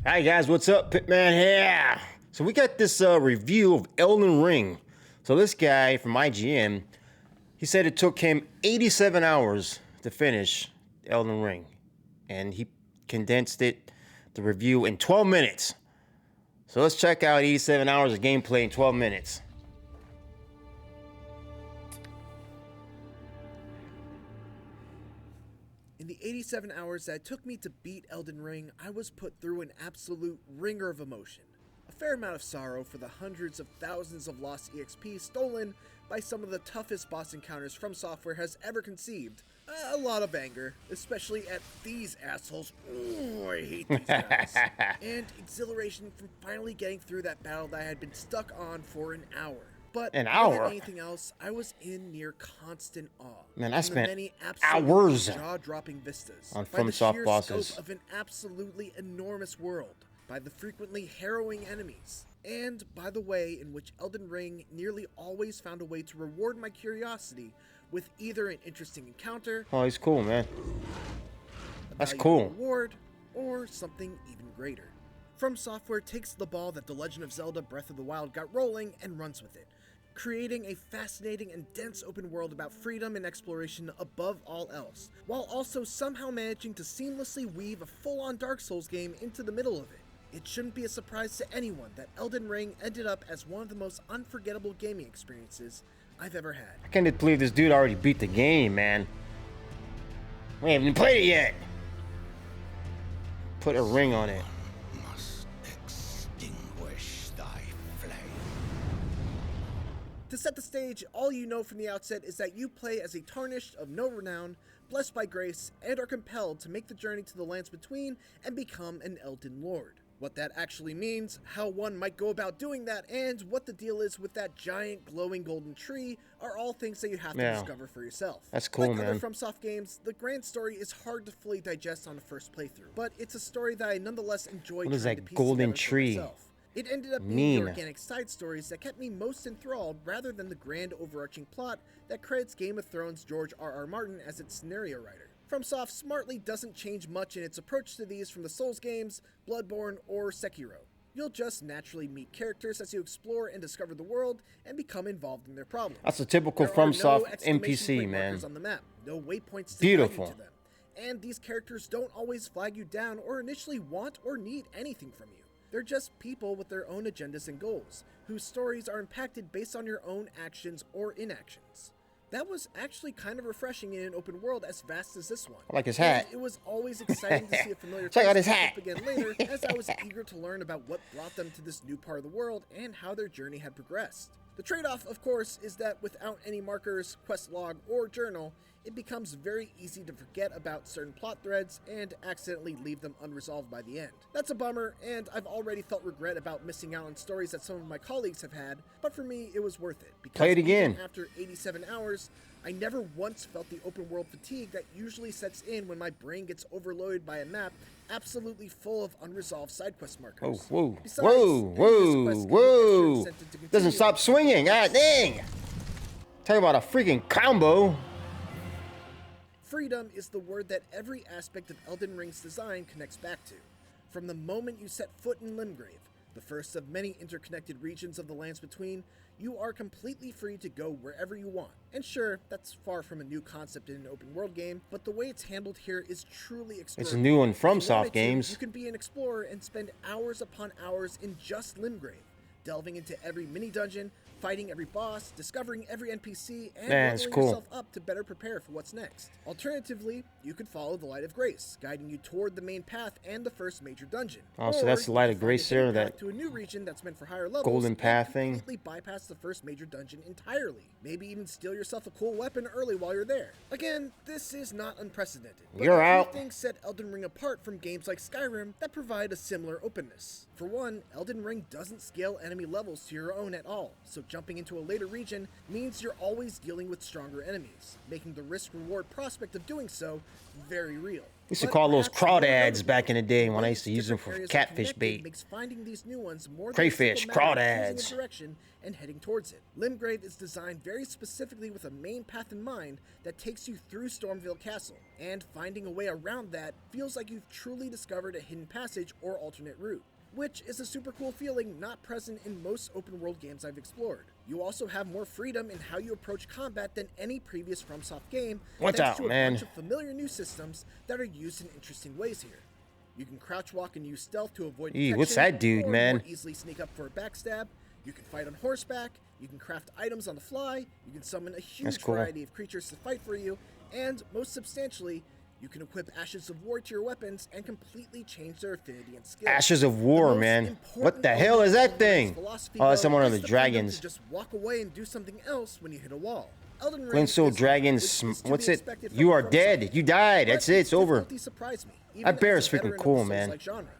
Hi guys, what's up? Pitman here. So we got this review of Elden Ring. So this guy from IGN, he said it took him 87 hours to finish Elden Ring. And he condensed the review, in 12 minutes. So let's check out 87 hours of gameplay in 12 minutes. In the 87 hours that it took me to beat Elden Ring, I was put through an absolute ringer of emotion. A fair amount of sorrow for the hundreds of thousands of lost EXP stolen by some of the toughest boss encounters From Software has ever conceived. A lot of anger, especially at these assholes. Ooh, I hate these guys. And exhilaration from finally getting through that battle that I had been stuck on for an hour. But more than anything else, I was in near constant awe. Man, I spent many hours jaw-dropping vistas on by the FromSoft sheer bosses. scope of an absolutely enormous world, by the frequently harrowing enemies, and by the way in which Elden Ring nearly always found a way to reward my curiosity with either an interesting encounter, Oh, he's cool, man. a That's valuable cool. reward, or something even greater. From Software takes the ball that The Legend of Zelda Breath of the Wild got rolling and runs with it, creating a fascinating and dense open world about freedom and exploration above all else, while also somehow managing to seamlessly weave a full-on Dark Souls game into the middle of it. It shouldn't be a surprise to anyone that Elden Ring ended up as one of the most unforgettable gaming experiences I've ever had. I can't believe this dude already beat the game, man. We haven't even played it yet. Put a ring on it. Must extinguish thy flame. To set the stage, all you know from the outset is that you play as a tarnished of no renown, blessed by grace, and are compelled to make the journey to the lands between and become an Elden Lord. What that actually means, how one might go about doing that, and what the deal is with that giant glowing golden tree are all things that you have to discover for yourself. That's cool, like man. Other FromSoft games, the grand story is hard to fully digest on a first playthrough, but it's a story that I nonetheless enjoy What is trying that to piece golden together for tree? myself. It ended up being Mean. the organic side stories that kept me most enthralled rather than the grand overarching plot that credits Game of Thrones' George R.R. Martin as its scenario writer. FromSoft smartly doesn't change much in its approach to these from the Souls games, Bloodborne, or Sekiro. You'll just naturally meet characters as you explore and discover the world and become involved in their problems. That's a typical There are FromSoft no exclamation NPC, point man. markers on the map, no waypoints to Beautiful. guide you to them. And these characters don't always flag you down or initially want or need anything from you. They're just people with their own agendas and goals, whose stories are impacted based on your own actions or inactions. That was actually kind of refreshing in an open world as vast as this one. I like his hat. And it was always exciting to see a familiar Check out face his pop hat. up again later, as I was eager to learn about what brought them to this new part of the world and how their journey had progressed. The trade-off, of course, is that without any markers, quest log, or journal, it becomes very easy to forget about certain plot threads and accidentally leave them unresolved by the end. That's a bummer, and I've already felt regret about missing out on stories that some of my colleagues have had, but for me, it was worth it. Because Play it again. even after 87 hours, I never once felt the open world fatigue that usually sets in when my brain gets overloaded by a map absolutely full of unresolved side quest markers. Oh, whoa, Besides, whoa, any whoa, missed quest can be whoa. extra incentive to continue. Doesn't stop swinging. Ah, dang. Talk about a freaking combo. Freedom is the word that every aspect of Elden Ring's design connects back to. From the moment you set foot in Limgrave, the first of many interconnected regions of the lands between, you are completely free to go wherever you want. And sure, that's far from a new concept in an open world game, but the way it's handled here is truly It's extraordinary. new in If you wanted FromSoft to, games. You can be an explorer and spend hours upon hours in just Limgrave, delving into every mini dungeon, fighting every boss, discovering every NPC, and Man, it's leveling cool. yourself up to better prepare for what's next. Alternatively, you could follow the Light of Grace, guiding you toward the main path and the first major dungeon. Oh, so Or that's the you Light could of find a Grace hidden there, path that to a new region that's meant for higher levels, golden and path thing. completely bypass the first major dungeon entirely. Maybe even steal yourself a cool weapon early while you're there. Again, this is not unprecedented. But You're a few out. things set Elden Ring apart from games like Skyrim that provide a similar openness. For one, Elden Ring doesn't scale enemies enemy levels to your own at all, so jumping into a later region means you're always dealing with stronger enemies, making the risk-reward prospect of doing so very real. I used to But call those perhaps crawdads more notably, back in the day when I ways used to use them different for areas are catfish connected bait. makes finding these new ones more than a Crayfish, simple matter of crawdads. choosing a direction and heading towards it. Limgrave is designed very specifically with a main path in mind that takes you through Stormvale Castle, and finding a way around that feels like you've truly discovered a hidden passage or alternate route, which is a super cool feeling not present in most open world games I've explored. You also have more freedom in how you approach combat than any previous FromSoft game, Watch thanks out, to a man. bunch of familiar new systems that are used in interesting ways here. You can crouch walk and use stealth to avoid detection, What's that dude, or man? more easily sneak up for a backstab. You can fight on horseback, you can craft items on the fly, you can summon a huge cool. variety of creatures to fight for you, and most substantially, you can equip Ashes of War to your weapons and completely change their affinity and skill. Ashes of War, man. What the hell is that thing? Oh, that's one of the dragons. Just walk away and do something else when you hit a wall. Elden Ring Glensoul is Dragons, which is to what's be it? expected from You are FromSoft. dead. You died. That's But it. It's over. difficulty surprised me, even That bear as is a freaking veteran of cool, the man. Souls-like genre.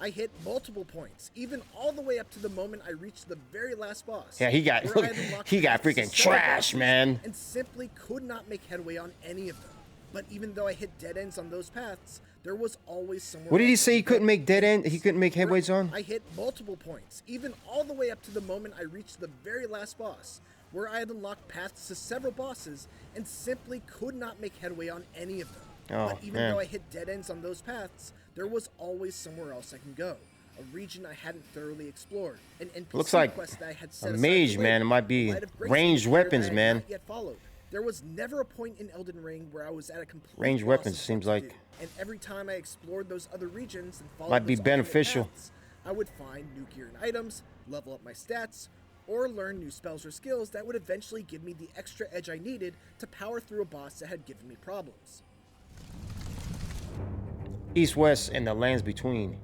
I hit multiple points, even all the way up to the moment I reached the very last boss. Yeah, he got where I had unlocked he got paths to freaking several trash, bosses man. And simply could not make headway on any of them. But even though I hit dead ends on those paths, there was always somewhere. What did he else say I he could couldn't go. make dead end? He couldn't make headways on? I hit multiple points, even all the way up to the moment I reached the very last boss, where I had unlocked paths to several bosses and simply could not make headway on any of them. Oh, But even man. though I hit dead ends on those paths, there was always somewhere else I can go. A region I hadn't thoroughly explored. An NPC Looks like quest that I had a set aside mage, for man. later, It might be a Light of Grace ranged feature that I weapons, had man. not yet followed. There was never a point in Elden Ring where I was at a complete Ranged loss weapons of what seems to like- do. And every time I explored those other regions and followed Might be those alternate beneficial. paths, I would find new gear and items, level up my stats, or learn new spells or skills that would eventually give me the extra edge I needed to power through a boss that had given me problems. East, west, and the lands between.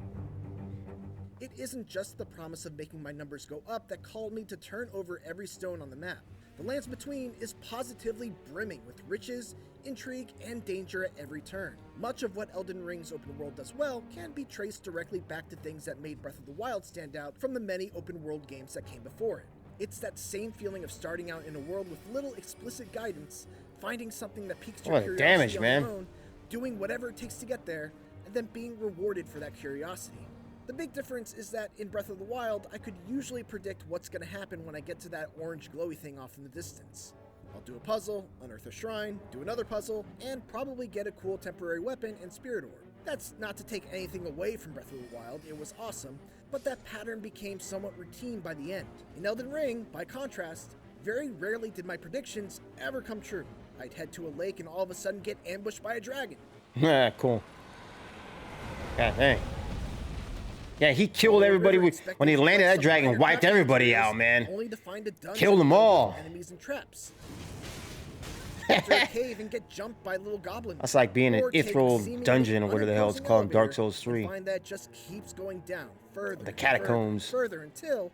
It isn't just the promise of making my numbers go up that called me to turn over every stone on the map. The lands between is positively brimming with riches, intrigue, and danger at every turn. Much of what Elden Ring's open world does well can be traced directly back to things that made Breath of the Wild stand out from the many open world games that came before it. It's that same feeling of starting out in a world with little explicit guidance, finding something that piques your What curiosity damage, on man. your own, doing whatever it takes to get there, and then being rewarded for that curiosity. The big difference is that in Breath of the Wild, I could usually predict what's going to happen when I get to that orange glowy thing off in the distance. I'll do a puzzle, unearth a shrine, do another puzzle, and probably get a cool temporary weapon and spirit orb. That's not to take anything away from Breath of the Wild, it was awesome, but that pattern became somewhat routine by the end. In Elden Ring, by contrast, very rarely did my predictions ever come true. I'd head to a lake and all of a sudden get ambushed by a dragon. Yeah, cool. God dang. Yeah, he killed everybody when he landed. That dragon wiped everybody out, man. Only to find a dungeon Killed them filled with all. enemies and traps. Enter a cave and get jumped by little goblins. That's like being in Or take a Ethereal seemingly Dungeon or whatever the hell it's unimposing called in Dark elevator Souls and 3. Find that just keeps going down further. The and catacombs. Further until,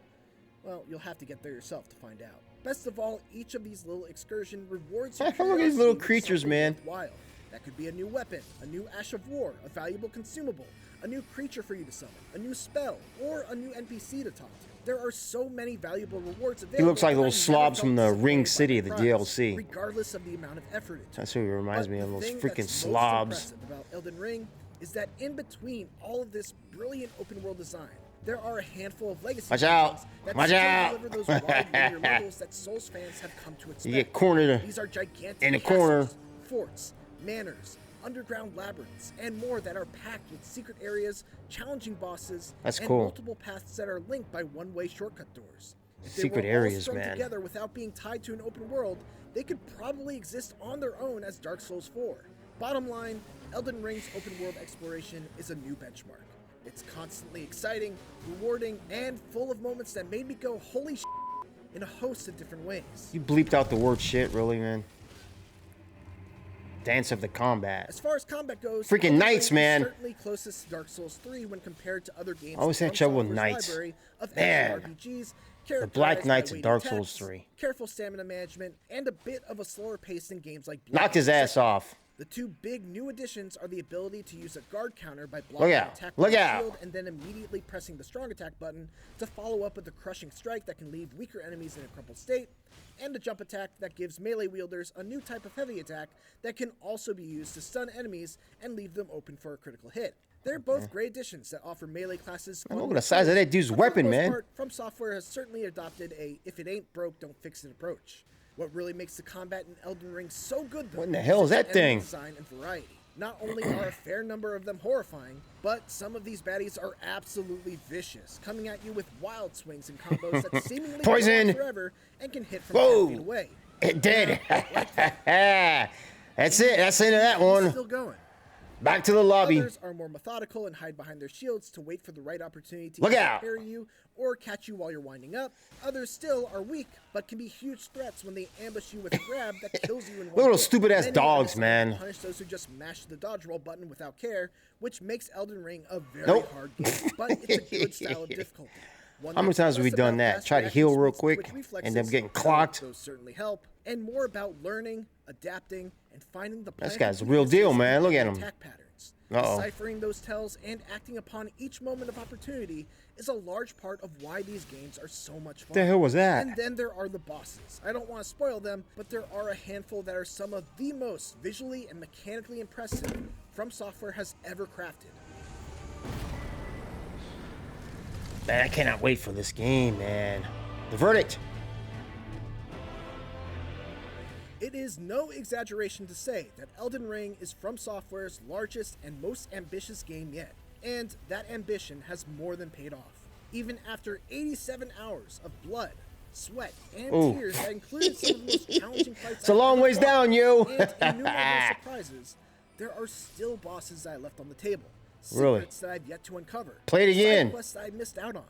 well, you'll have to get there yourself to find out. Best of all, each of these little excursions rewards your Look at these curiosity little with creatures, something man. worthwhile. That could be a new weapon, a new Ash of War, a valuable consumable, a new creature for you to summon, a new spell, or a new NPC to talk to. There are so many valuable rewards available. He looks like that I those never slobs felt from the disappointed Ring by City of the prize, DLC. regardless of the amount of effort it took. That's who he reminds me But of, the those thing freaking that's most slobs. impressive about Elden Ring is that in between all of this brilliant open world design, there are a handful of legacy Watch out. games that Watch still out. deliver those wide linear levels that Souls fans have come to expect. You get cornered These are gigantic in the castles, corner. forts, manors, underground labyrinths, and more that are packed with secret areas, challenging bosses, That's and cool. multiple paths that are linked by one-way shortcut doors. If they Secret were all areas, strung man. together without being tied to an open world, they could probably exist on their own as Dark Souls 4. Bottom line, Elden Ring's open world exploration is a new benchmark. It's constantly exciting, rewarding, and full of moments that made me go, holy shit, in a host of different ways. You bleeped out the word shit, really, man? Dance of the combat. As far as combat goes, Freaking Elden knights, Ring is man. certainly closest to Dark Souls 3 when compared to other games. I always in had trouble with FromSoftware's knights. library of Man. action RPGs, The Black characterized by Knights of weighty Dark text, Souls 3. careful stamina management, and a bit of a slower pace than games like Knocked his ass off. The two big new additions are the ability to use a guard counter by blocking Look an out. attack Look with a out. shield and then immediately pressing the strong attack button to follow up with a crushing strike that can leave weaker enemies in a crumpled state, and a jump attack that gives melee wielders a new type of heavy attack that can also be used to stun enemies and leave them open for a critical hit. They're both great additions that offer melee classes. Look at the size of that dude's weapon, man. From Software has certainly adopted a "if it ain't broke, don't fix it" approach. What really makes the combat in Elden Ring so good, though, What in the hell is that its thing? enemy design and variety. Not only are a fair number of them horrifying, but some of these baddies are absolutely vicious, coming at you with wild swings and combos that seemingly go Poison! on forever and can hit from Whoa! 10 feet away. It did. That's it. That's the end of that It's one. still going. Back to the lobby. Others are more methodical and hide behind their shields to wait for the right opportunity to Look either out. parry you or catch you while you're winding up. Others still are weak, but can be huge threats when they ambush you with a grab that kills you in one Little hit. stupid-ass Many dogs, are man. Punish those who just mash the dodge roll button without care, which makes Elden Ring a very Nope. hard game, but it's a good style of difficulty. One How many that's times have we less done about that? fast Try to heal reaction real speeds to quick, quick and reflexes, then getting though clocked. Those certainly help, and more about learning, adapting, and finding the This plan guy's to the real deal, weaknesses man. and Look at him. attack patterns. Uh-oh. Deciphering those tells and acting upon each moment of opportunity is a large part of why these games are so much fun. What the hell was that? And then there are the bosses. I don't want to spoil them, but there are a handful that are some of the most visually and mechanically impressive From Software has ever crafted. Man, I cannot wait for this game, man. The verdict. It is no exaggeration to say that Elden Ring is From Software's largest and most ambitious game yet, and that ambition has more than paid off. Even after 87 hours of blood, sweat, and Ooh. tears that included some of the most challenging fights It's a long ways down, yo. and innumerable surprises, there are still bosses that I left on the table, Really? secrets that I've yet to uncover, Play it again. side quests that I missed out on,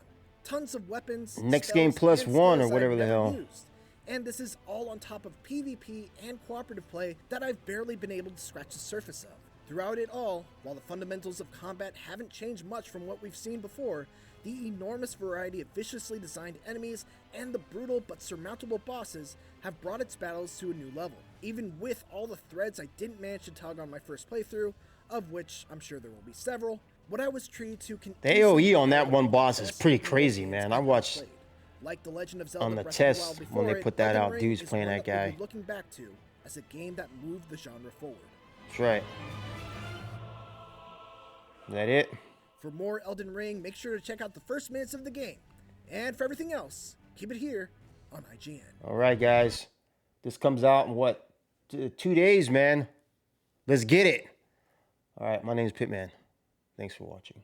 tons of weapons, Next spells, game plus and one or skills whatever I've the never hell. used. And this is all on top of PvP and cooperative play that I've barely been able to scratch the surface of. Throughout it all, while the fundamentals of combat haven't changed much from what we've seen before, the enormous variety of viciously designed enemies and the brutal but surmountable bosses have brought its battles to a new level. Even with all the threads I didn't manage to tug on my first playthrough, of which I'm sure there will be several, what I was treated to can The AoE on that one boss is pretty crazy, man. I watched like The Legend of Zelda on the Breath of the test Wild when before they it, put that Elden out, Ring dudes is playing one that we'll guy. be looking back to as a game that moved the genre forward. That's right. Is that it? For more Elden Ring, make sure to check out the first minutes of the game. And for everything else, keep it here on IGN. All right, guys. This comes out in what? 2 days, man. Let's get it. All right, my name is Pitman. Thanks for watching.